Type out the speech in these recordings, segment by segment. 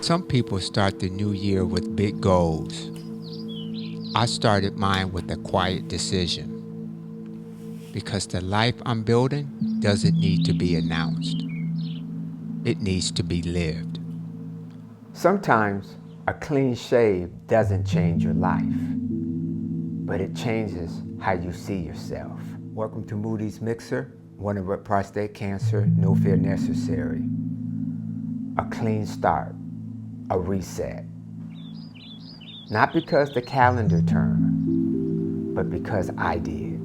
Some people start the new year with big goals. I started mine with a quiet decision. Because the life I'm building doesn't need to be announced. It needs to be lived. Sometimes a clean shave doesn't change your life, but it changes how you see yourself. Welcome to Moody's Mixer, wondering what prostate cancer, no fear necessary. A clean start, a reset. Not because the calendar turned, but because I did.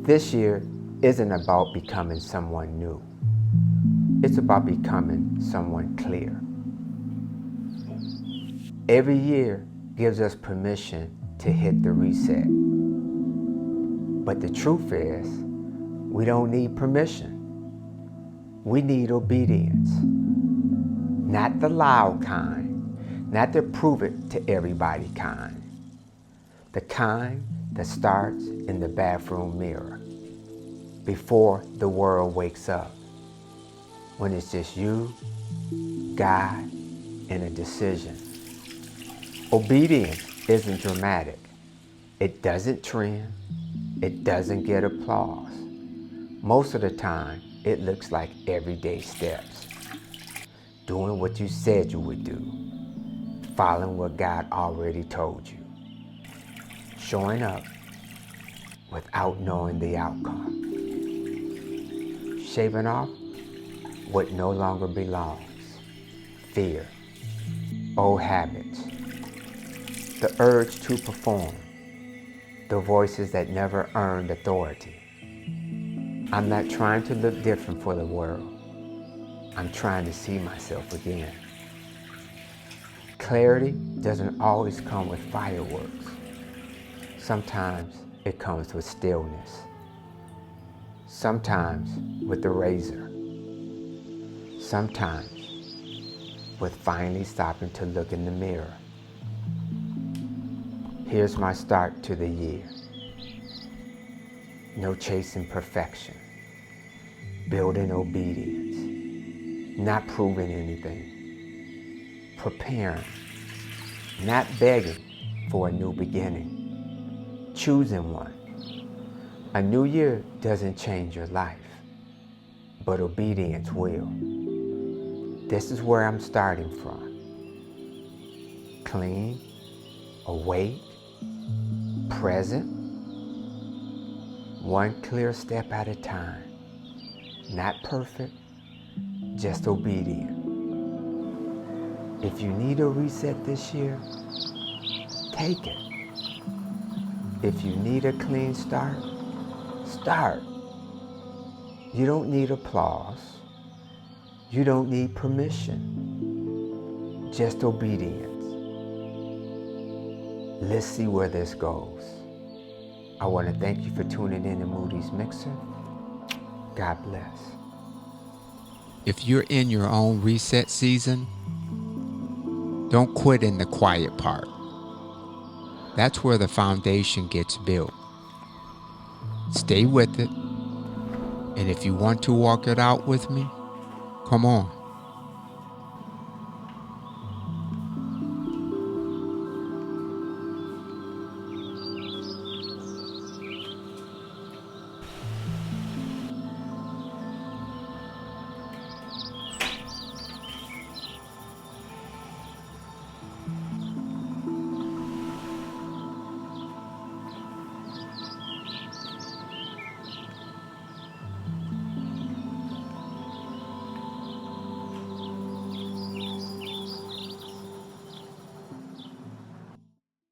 This year isn't about becoming someone new. It's about becoming someone clear. Every year gives us permission to hit the reset. But the truth is, we don't need permission. We need obedience. Not the loud kind, not the prove it to everybody kind. The kind that starts in the bathroom mirror before the world wakes up. When it's just you, God, and a decision. Obedience isn't dramatic. It doesn't trend. It doesn't get applause. Most of the time, it looks like everyday steps. Doing what you said you would do. Following what God already told you. Showing up without knowing the outcome. Shaving off what no longer belongs. Fear, old habits, the urge to perform, the voices that never earned authority. I'm not trying to look different for the world. I'm trying to see myself again. Clarity doesn't always come with fireworks. Sometimes it comes with stillness. Sometimes with a razor. Sometimes with finally stopping to look in the mirror. Here's my start to the year. No chasing perfection. Building obedience. Not proving anything. Preparing. Not begging for a new beginning. Choosing one. A new year doesn't change your life, but obedience will. This is where I'm starting from. Clean, awake, present, one clear step at a time. Not perfect, just obedient. If you need a reset this year, take it. If you need a clean start, start. You don't need applause. You don't need permission. Just obedience. Let's see where this goes. I want to thank you for tuning in to Moody's Mixer. God bless. If you're in your own reset season, don't quit in the quiet part. That's where the foundation gets built. Stay with it. And if you want to walk it out with me, come on.